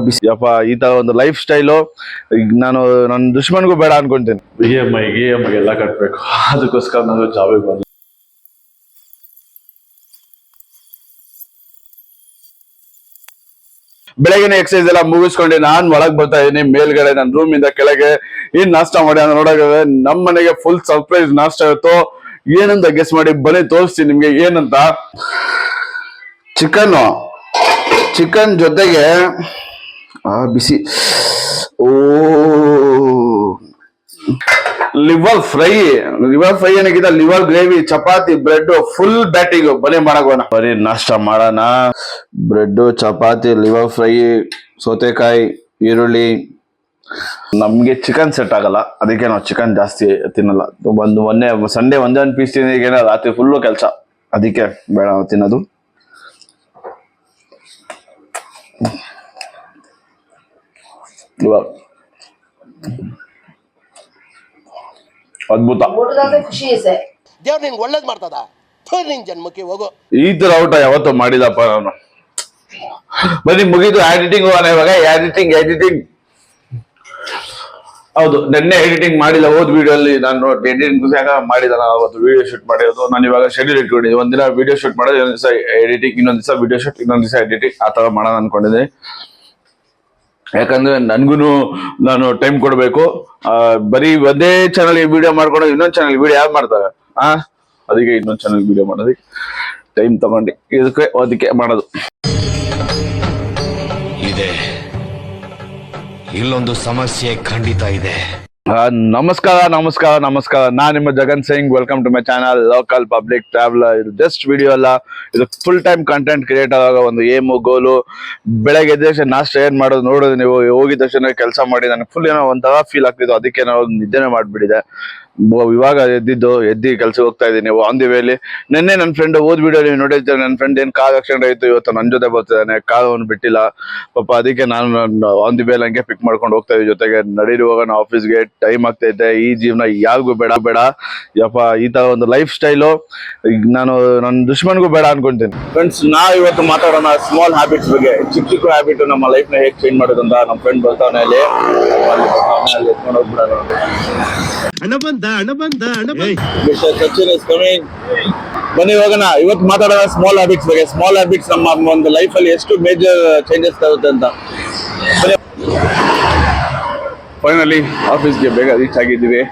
ಬಿಸಿ ಯಪ್ಪ ಈ ತರ ಒಂದು ಲೈಫ್ ಸ್ಟೈಲು ನಾನು ನನ್ನ ದುಶ್ಮನ್ಗೂ ಬೇಡ ಅನ್ಕೊಂತೀನಿ. EMI ಎಲ್ಲ ಕಟ್ಬೇಕು, ಅದಕ್ಕೋಸ್ಕರ ನಾನು ಜಾಬಿಗೆ ಬಂದೆ. ಬೆಳಗಿನ ಎಕ್ಸರ್ಸೈಸ್ ಎಲ್ಲ ಮುಗಿಸ್ಕೊಂಡು ನಾನ್ ಒಳಗ್ ಬರ್ತಾ ಇದೀನಿ. ಮೇಲ್ಗಡೆ ನನ್ನ ರೂಮ್ ಇಂದ ಕೆಳಗೆ ಏನ್ ನಾಷ್ಟ ಮಾಡಿ ನೋಡೋಕೆ ನಮ್ ಮನೆಗೆ ಫುಲ್ ಸರ್ಪ್ರೈಸ್ ನಾಷ್ಟ ಇತ್ತು. ಏನಂತ ಗೆಸ್ ಮಾಡಿ ಬನ್ನಿ ತೋರಿಸ್ತೀನಿ ನಿಮ್ಗೆ ಏನಂತ. ಚಿಕನ್ ಜೊತೆಗೆ ಬಿಸಿ ಲಿವರ್ ಫ್ರೈ ಏನಾಗಿದೆ, liver gravy, chapati, bread, full batting ಬನ್ನಿ ಮಾಡೋಣ. ಬರೀ ನಾಷ್ಟ ಮಾಡೋಣ. ಬ್ರೆಡ್, ಚಪಾತಿ, ಲಿವರ್ ಫ್ರೈ, ಸೌತೆಕಾಯಿ, ಈರುಳ್ಳಿ. ನಮ್ಗೆ ಚಿಕನ್ ಸೆಟ್ ಆಗಲ್ಲ, ಅದಕ್ಕೆ ನಾವು ಚಿಕನ್ ಜಾಸ್ತಿ ತಿನ್ನಲ್ಲ. ಮೊನ್ನೆ ಸಂಡೇ ಒಂದೇ ಒಂದು ಪೀಸ್ ತಿಂದಿದ್ದೇನೆ, ರಾತ್ರಿ ಫುಲ್ಲು ಕೆಲಸ, ಅದಕ್ಕೆ ಬೇಡ ತಿನ್ನೋದು. ಲಿವರ್ ಅದ್ಭುತ. ದೇವ್ರು ನಿನ್ಗೆ ಒಳ್ಳೇದ್ ಮಾಡ್ತದ, ನಿನ್ ಜನ್ಮಕ್ಕೆ ಹೋಗೋ. ಈ ತರ ಊಟ ಯಾವತ್ತೂ ಮಾಡಿದಪ್ಪ ನಾನು. ಬನ್ನಿ ಮುಗಿದು ಎಡಿಟಿಂಗ್ ಹೋಗೋಣ ಇವಾಗ. ಎಡಿಟಿಂಗ್ ಹೌದು, ನೆನ್ನೆ ಎಡಿಟಿಂಗ್ ಮಾಡಿಲ್ಲ. ಹೋದ್ ವಿಡಿಯೋ ಅಲ್ಲಿ ನಾನು ಎಡಿಟಿಂಗ್ ಮಾಡಿದ ಅವತ್ತು ವಿಡಿಯೋ ಶೂಟ್ ಮಾಡಿರೋದು. ನಾನು ಇವಾಗ ಶೆಡ್ಯೂಲ್ ಇಟ್ಕೊಂಡಿದ್ದೆ. ಒಂದಿನ ವಿಡಿಯೋ ಶೂಟ್ ಮಾಡೋದು, ಇನ್ನೊಂದ್ ದಿವಸ ಎಡಿಟಿಂಗ್, ಇನ್ನೊಂದ್ ದಿವಸ ವಿಡಿಯೋ ಶೂಟ್, ಇನ್ನೊಂದ್ ದಿವಸ ಎಡಿಟಿಂಗ್, ಆ ತರ ಮಾಡೋಣ ಅನ್ಕೊಂಡಿದ್ದೆ. ಯಾಕಂದ್ರೆ ನನ್ಗುನು ನಾನು ಟೈಮ್ ಕೊಡ್ಬೇಕು. ಬರೀ ಒಂದೇ ಚಾನಲ್ ವಿಡಿಯೋ ಮಾಡ್ಕೊಂಡು ಇನ್ನೊಂದ್ ಚಾನಲ್ ವಿಡಿಯೋ ಯಾರು ಮಾಡ್ತಾರೆ? ಅದಕ್ಕೆ ಇನ್ನೊಂದ್ ಚಾನಲ್ ವಿಡಿಯೋ ಮಾಡೋದಕ್ಕೆ ಟೈಮ್ ತಗೊಂಡು ಅದಕ್ಕೆ ಮಾಡೋದು. ಇದೆ ಇಲ್ಲೊಂದು ಸಮಸ್ಯೆ ಖಂಡಿತ ಇದೆ. ನಮಸ್ಕಾರ. ನಾನ್ ನಿಮ್ಮ Jagan Singh. Welcome to my channel local public traveller. ಇದು ಜಸ್ಟ್ ವಿಡಿಯೋ ಅಲ್ಲ, ಇದು ಫುಲ್ ಟೈಮ್ ಕಂಟೆಂಟ್ ಕ್ರಿಯೇಟರ್ ಆಗೋ ಒಂದು ಏಮು, ಗೋಲು. ಬೆಳಗ್ಗೆ ಎದ್ದ ತಕ್ಷಣ ನಾಷ್ಟ ಏನ್ ಮಾಡೋದು ನೋಡೋದು. ನೀವು ಹೋಗಿದ ತಕ್ಷಣ ಕೆಲಸ ಮಾಡಿ ನನಗೆ ಫುಲ್ ಏನೋ ಒಂಥರ ಫೀಲ್ ಆಗ್ತಿದ್ದು. ಅದಕ್ಕೆ ನಾವು ನಿದ್ದೆನೆ ಮಾಡ್ಬಿಟ್ಟಿದೆ. ಇವಾಗ ಎದ್ದಿ ಕೆಲ್ಸಕ್ಕೆ ಹೋಗ್ತಾ ಇದ್ದೀನಿ. ಆನ್ ದಿ ವೇಲಿ ನಿನ್ನೆ ನನ್ನ ಫ್ರೆಂಡ್ ಓದ್ ವಿಡಿಯೋ ನೀವು ನೋಡಿರ್ತೀರ. ನನ್ನ ಫ್ರೆಂಡ್ ಏನ್ ಕಾರ್ ಆಕ್ಸಿಡೆಂಟ್ ಆಯ್ತು, ಇವತ್ತು ನನ್ನ ಜೊತೆ ಬರ್ತಿದ್ದಾನೆ. ಕಾರ್ ಅವನು ಬಿಟ್ಟಿಲ್ಲ ಪಾಪ. ಅದಕ್ಕೆ ನಾನು ಆನ್ ದಿ ವೇಲ್ ಹಂಗೆ ಪಿಕ್ ಮಾಡ್ಕೊಂಡು ಹೋಗ್ತಾ ಇದ್ವಿ ಜೊತೆಗೆ. ನಡೀರಿ ಹೋಗೋಣ ಆಫೀಸ್ಗೆ, ಟೈಮ್ ಆಗ್ತೈತೆ. ಈ ಜೀವನ ಯಾರಿಗೂ ಬೇಡ ಯಪ್ಪ. ಈ ತರ ಒಂದು ಲೈಫ್ ಸ್ಟೈಲು ನಾನು ನನ್ನ ದುಶ್ಮನ್ಗೂ ಬೇಡ ಅನ್ಕೊಂತೀನಿ. ಫ್ರೆಂಡ್ಸ್, ಇವತ್ತು ಮಾತಾಡೋಣ ಸ್ಮಾಲ್ ಹ್ಯಾಬಿಟ್ಸ್ ಬಗ್ಗೆ. ಚಿಕ್ಕ ಹ್ಯಾಬಿಟ್ ನಮ್ಮ ಲೈಫ್ ನ ಹೇಗೆ ಚೇಂಜ್ ಮಾಡೋದು ಅಂತ. ನಮ್ಮ ಫ್ರೆಂಡ್ ಬರ್ತಾನೆ ಅಲ್ಲಿ ಎತ್ಕೊಂಡು ಹೋಗ್ಬಿಡೋಣ. ಬನ್ನಿ ಹೋಗೋಣ. ಇವತ್ತು ಮಾತಾಡೋಣ ಸ್ಮಾಲ್ ಹ್ಯಾಬಿಟ್ಸ್ ಬಗ್ಗೆ. ಸ್ಮಾಲ್ ಹ್ಯಾಬಿಟ್ಸ್ ನಮ್ಮ ಒಂದು ಲೈಫ್ ಅಲ್ಲಿ ಎಷ್ಟು ಮೇಜರ್ ಚೇಂಜಸ್ ತರುತ್ತೆ ಅಂತ. ಫೈನಲಿ ಆಫೀಸ್ಗೆ ಬೇಗ ರೀಚ್ ಆಗಿದ್ದೀವಿ.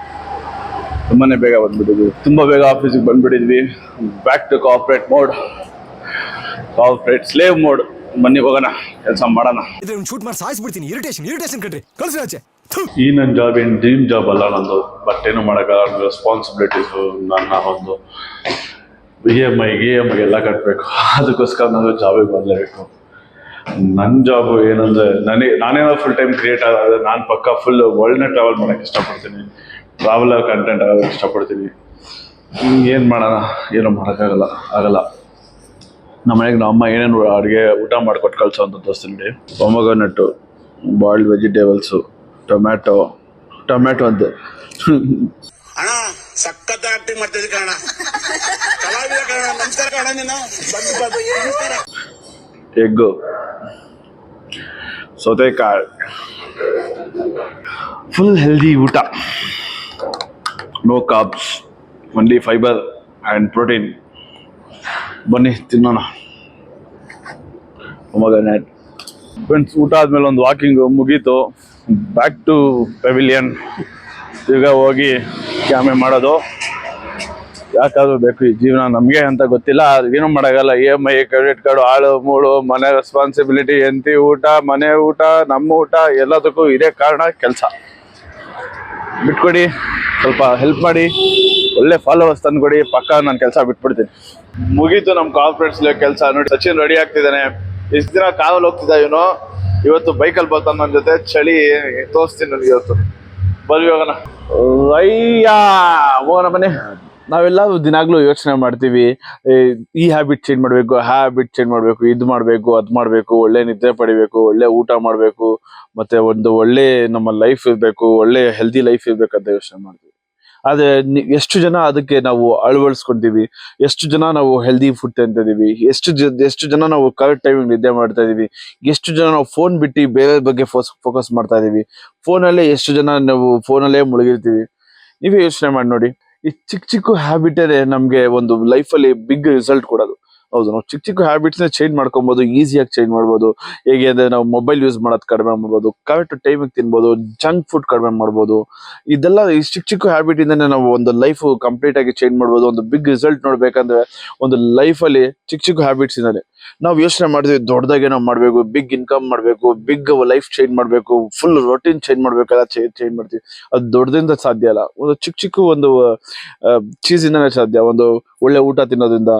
ತುಂಬಾನೇ ಬೇಗ ಬಂದ್ಬಿಟ್ಟಿದ್ವಿ. ತುಂಬಾ ಬೇಗ ಆಫೀಸ್ಗೆ ಬಂದ್ಬಿಟ್ಟಿದ್ವಿ. Back to corporate slave mode. ಬನ್ನಿ ಹೋಗೋಣ, ಕೆಲಸ ಮಾಡೋಣ. ಶೂಟ್ ಮಾಡಿ ಸಾಯಿಸ್ಬಿಡ್ತೀನಿ. ಇರಿಟೇಷನ್ ಕಣ್ರಿ, ಕಳ್ಸಿ ಆಚೆ. ಈ ನನ್ನ ಜಾಬ್ ಏನು ಡ್ರೀಮ್ ಜಾಬ್ ಅಲ್ಲ ನಂದು. ಬಟ್ ಏನು ಮಾಡೋಕ್ಕಾಗಲ್ಲ, ರೆಸ್ಪಾನ್ಸಿಬಿಲಿಟೀಸು. ನನ್ನ ಒಂದು EMI ಎಲ್ಲ ಕಟ್ಟಬೇಕು, ಅದಕ್ಕೋಸ್ಕರ ನಾನು ಜಾಬಿಗೆ ಬರಲೇಬೇಕು. ನನ್ನ ಜಾಬು ಏನಂದ್ರೆ ನಾನೇನೋ ಫುಲ್ ಟೈಮ್ ಕ್ರಿಯೇಟ್ ಆದ್ರೆ ನಾನು ಪಕ್ಕ ಫುಲ್ ವರ್ಲ್ಡ್ನ ಟ್ರಾವೆಲ್ ಮಾಡೋಕ್ಕೆ ಇಷ್ಟಪಡ್ತೀನಿ. ಟ್ರಾವೆಲರ್ ಕಂಟೆಂಟ್ ಆಗೋಕ್ಕೆ ಇಷ್ಟಪಡ್ತೀನಿ. ಏನು ಮಾಡೋಣ, ಏನು ಆಗಲ್ಲ. ನಮ್ಮ ಮನೆಗೆ ನಮ್ಮ ಅಮ್ಮ ಏನೇನು ಅಡುಗೆ ಊಟ ಮಾಡಿಕೊಟ್ಟು ಕಳ್ಸೋ ಅಂತ ತೋರಿಸ್ತೀನಿ. ಪೊಮೊಗ್ರನೇಟು, ಬಾಯ್ಲ್ಡ್ ವೆಜಿಟೇಬಲ್ಸು, ಟೊಮ್ಯಾಟೊ ಅಂತೆ. ಅಣ್ಣ ಸಖತ್ ಆಕ್ಟಿಂಗ್ ಮಾಡ್ತಿದ್ದೆ ಕಣ, ಕಲಾವಿದ ಕಣ. ನಮಸ್ಕಾರ ಕಣ, ನೀನು ಎಗ್ಗು, ಸೌತೆಕಾಯಿ, ಫುಲ್ ಹೆಲ್ದಿ ಊಟ. No carbs, only fibre and protein. ಬನ್ನಿ ತಿನ್ನೋಣ. ಪೊಮೊಗ್ರನೇಟ್. ಫ್ರೆಂಡ್ಸ್, ಊಟ ಆದ್ಮೇಲೆ ಒಂದು ವಾಕಿಂಗ್ ಮುಗೀತು. Back to pavilion. ಈಗ ಹೋಗಿ ಕ್ಯಾಮೆ ಮಾಡೋದು. ಯಾಕಾದ್ರೂ ಬೇಕು ಈ ಜೀವನ, ನಮಗೆ ಅಂತ ಗೊತ್ತಿಲ್ಲ, ಏನೂ ಮಾಡೋಕ್ಕಲ್ಲ. EMI, ಕ್ರೆಡಿಟ್ ಕಾರ್ಡು, ಆಳು ಮೂಳು, ಮನೆ ರೆಸ್ಪಾನ್ಸಿಬಿಲಿಟಿ, ಎಂತಿ ಊಟ, ಮನೆ ಊಟ, ನಮ್ಮ ಊಟ, ಎಲ್ಲದಕ್ಕೂ ಇದೇ ಕಾರಣ. ಕೆಲಸ ಬಿಟ್ಕೊಡಿ, ಸ್ವಲ್ಪ ಹೆಲ್ಪ್ ಮಾಡಿ, ಒಳ್ಳೆ ಫಾಲೋವರ್ಸ್ ತಂದ್ಕೊಡಿ. ಪಕ್ಕ ನಾನು ಕೆಲಸ ಬಿಟ್ಬಿಡ್ತೀನಿ. ಮುಗೀತು ನಮ್ಮ ಕಾರ್ಪೊರೇಟ್ಸ್ ಕೆಲಸ. ನೋಡಿ, ಸಚಿನ್ ರೆಡಿ ಆಗ್ತಿದ್ದಾನೆ. ಇಷ್ಟು ದಿನ ಕಾರಲ್ಲಿ ಹೋಗ್ತಿದ್ದ ಇವನು, ಇವತ್ತು ಬೈಕಲ್ಲಿ ಬರ್ತಾನೆ ನನ್ನ ಜೊತೆ. ಚಳಿ ತೋರಿಸ್ತೀನಿ ನನಗೆ ಇವತ್ತು. ಬರ್ವಿ ಹೋಗೋಣ. ಹೋಗೋಣ ಬನ್ನಿ. ನಾವೆಲ್ಲ ದಿನಾಗ್ಲೂ ಯೋಚನೆ ಮಾಡ್ತೀವಿ, ಈ ಹ್ಯಾಬಿಟ್ ಚೇಂಜ್ ಮಾಡಬೇಕು, ಇದು ಮಾಡಬೇಕು, ಅದು ಮಾಡಬೇಕು, ಒಳ್ಳೆ ನಿದ್ದೆ ಪಡಿಬೇಕು, ಒಳ್ಳೆ ಊಟ ಮಾಡಬೇಕು, ಮತ್ತೆ ಒಂದು ಒಳ್ಳೆ ನಮ್ಮ ಲೈಫ್ ಇರಬೇಕು, ಒಳ್ಳೆ ಹೆಲ್ದಿ ಲೈಫ್ ಇರ್ಬೇಕಂತ ಯೋಚನೆ ಮಾಡ್ತೀವಿ. ಆದ್ರೆ ಎಷ್ಟು ಜನ ಅದಕ್ಕೆ ನಾವು ಅಳವಡಿಸ್ಕೊಂತೀವಿ, ಎಷ್ಟು ಜನ ನಾವು ಹೆಲ್ದಿ ಫುಡ್ ತಿಂತಿದೀವಿ, ಎಷ್ಟು ಜನ ನಾವು ಕರೆಕ್ಟ್ ಟೈಮಿಗೆ ನಿದ್ದೆ ಮಾಡ್ತಾ ಇದೀವಿ, ಎಷ್ಟು ಜನ ನಾವು ಫೋನ್ ಬಿಟ್ಟು ಬೇರೆ ಬಗ್ಗೆ ಫೋಕಸ್ ಮಾಡ್ತಾ ಇದೀವಿ, ಫೋನಲ್ಲೇ ಎಷ್ಟು ಜನ ನಾವು ಫೋನಲ್ಲೇ ಮುಳುಗಿರ್ತೀವಿ. ನೀವೇ ಯೋಚನೆ ಮಾಡಿ ನೋಡಿ. ಈ ಚಿಕ್ಕ ಹ್ಯಾಬಿಟೇ ನಮ್ಗೆ ಒಂದು ಲೈಫಲ್ಲಿ ಬಿಗ್ ರಿಸಲ್ಟ್ ಕೊಡೋದು. ಹೌದು, ನಾವು ಚಿಕ್ಕ ಹ್ಯಾಬಿಟ್ಸ್ ಚೇಂಜ್ ಮಾಡ್ಕೊಬಹುದು, ಈಸಿಯಾಗಿ ಚೇಂಜ್ ಮಾಡ್ಬೋದು. ಹೇಗೆ ಅಂದ್ರೆ ನಾವು ಮೊಬೈಲ್ ಯೂಸ್ ಮಾಡೋದು ಕಡಿಮೆ ಮಾಡ್ಬೋದು, ಕರೆಕ್ಟ್ ಟೈಮಿಗೆ ತಿನ್ಬೋದು, ಜಂಕ್ ಫುಡ್ ಕಡಿಮೆ ಮಾಡ್ಬೋದು. ಇದೆಲ್ಲ ಈ ಚಿಕ್ಕ ಹ್ಯಾಬಿಟ್ ಇಂದಾನೆ ನಾವು ಒಂದು ಲೈಫ್ ಕಂಪ್ಲೀಟ್ ಆಗಿ ಚೇಂಜ್ ಮಾಡ್ಬೋದು. ಒಂದು ಬಿಗ್ ರಿಸಲ್ಟ್ ನೋಡ್ಬೇಕಂದ್ರೆ ಒಂದು ಲೈಫಲ್ಲಿ ಚಿಕ್ಕ ಹ್ಯಾಬಿಟ್ಸ್ ಇಂದಾನೆ. ನಾವು ಯೋಚನೆ ಮಾಡಿದ್ವಿ ದೊಡ್ಡದಾಗೆ ನಾವು ಮಾಡ್ಬೇಕು, ಬಿಗ್ ಇನ್ಕಮ್ ಮಾಡ್ಬೇಕು, ಬಿಗ್ ಲೈಫ್ ಚೇಂಜ್ ಮಾಡ್ಬೇಕು, ಫುಲ್ ರೊಟೀನ್ ಚೇಂಜ್ ಮಾಡ್ಬೇಕಲ್ಲ, ಚೇಂಜ್ ಮಾಡ್ತೀವಿ. ಅದು ದೊಡ್ಡದಿಂದ ಸಾಧ್ಯ ಅಲ್ಲ. ಒಂದು ಚಿಕ್ಕ ಒಂದು ಚೀಸಿಂದಾನೇ ಸಾಧ್ಯ. ಒಂದು ಒಳ್ಳೆ ಊಟ ತಿನ್ನೋದ್ರಿಂದ,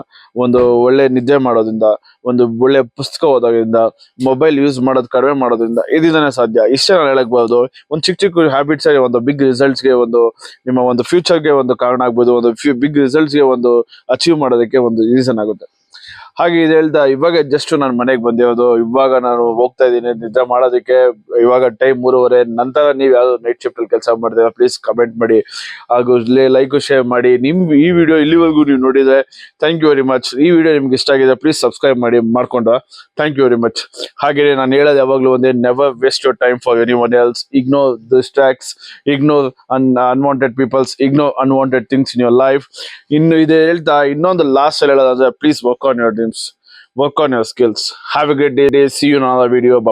ಒಂದು ಒಳ್ಳೆ ನಿದ್ದೆ ಮಾಡೋದ್ರಿಂದ, ಒಂದು ಒಳ್ಳೆ ಪುಸ್ತಕ ಓದೋದ್ರಿಂದ, ಮೊಬೈಲ್ ಯೂಸ್ ಮಾಡೋದು ಕಡಿಮೆ ಮಾಡೋದ್ರಿಂದ ಇದರಿಂದಾನೇ ಸಾಧ್ಯ. ಇಷ್ಟೇ ನಾನು ಹೇಳಕ್ಬಹುದು. ಒಂದು ಚಿಕ್ಕ ಹ್ಯಾಬಿಟ್ಸ್ ಒಂದು ಬಿಗ್ ರಿಸಲ್ಟ್ಸ್ಗೆ, ಒಂದು ನಿಮ್ಮ ಒಂದು ಫ್ಯೂಚರ್ಗೆ ಒಂದು ಕಾರಣ ಆಗ್ಬೋದು. ಒಂದು ಬಿಗ್ ರಿಸಲ್ಟ್ಸ್ಗೆ ಒಂದು ಅಚೀವ್ ಮಾಡೋದಕ್ಕೆ ಒಂದು ರೀಸನ್ ಆಗುತ್ತೆ. ಹಾಗೆ ಇದು ಹೇಳ್ತಾ ಇವಾಗ ಜಸ್ಟ್ ನಾನು ಮನೆಗೆ ಬಂದಿರೋದು. ಇವಾಗ ನಾನು ಹೋಗ್ತಾ ಇದ್ದೀನಿ ನಿದ್ದೆ ಮಾಡೋದಕ್ಕೆ. ಇವಾಗ ಟೈಮ್ 3:30. ನಂತರ ನೀವು ಯಾವ್ದು ನೈಟ್ ಶಿಫ್ಟ್ ಅಲ್ಲಿ ಕೆಲಸ ಮಾಡ್ತೀರಾ ಪ್ಲೀಸ್ ಕಮೆಂಟ್ ಮಾಡಿ, ಹಾಗೂ ಲೈಕ್ ಶೇರ್ ಮಾಡಿ. ಈ ವಿಡಿಯೋ ಇಲ್ಲಿವರೆಗೂ ನೀವು ನೋಡಿದ್ರೆ ಥ್ಯಾಂಕ್ ಯು ವೆರಿ ಮಚ್. ಈ ವಿಡಿಯೋ ನಿಮ್ಗೆ ಇಷ್ಟ ಆಗಿದೆ ಪ್ಲೀಸ್ ಸಬ್ಸ್ಕ್ರೈಬ್ ಮಾಡ್ಕೊಂಡ್ರ ಥ್ಯಾಂಕ್ ಯು ವೆರಿ ಮಚ್. ಹಾಗೆ ನಾನು ಹೇಳೋದು ಯಾವಾಗಲೂ ಒಂದೇ, never waste your time for anyone else. Ignore distracts, ignore unwanted peoples, ignore unwanted things in your life. ಇನ್ನು ಇದೆ ಹೇಳ್ತಾ ಇನ್ನೊಂದು ಲಾಸ್ಟ್ ಹೇಳೋದಂದ್ರೆ, please work on your dreams, work on your skills. Have a great day. See you in another video. Bye.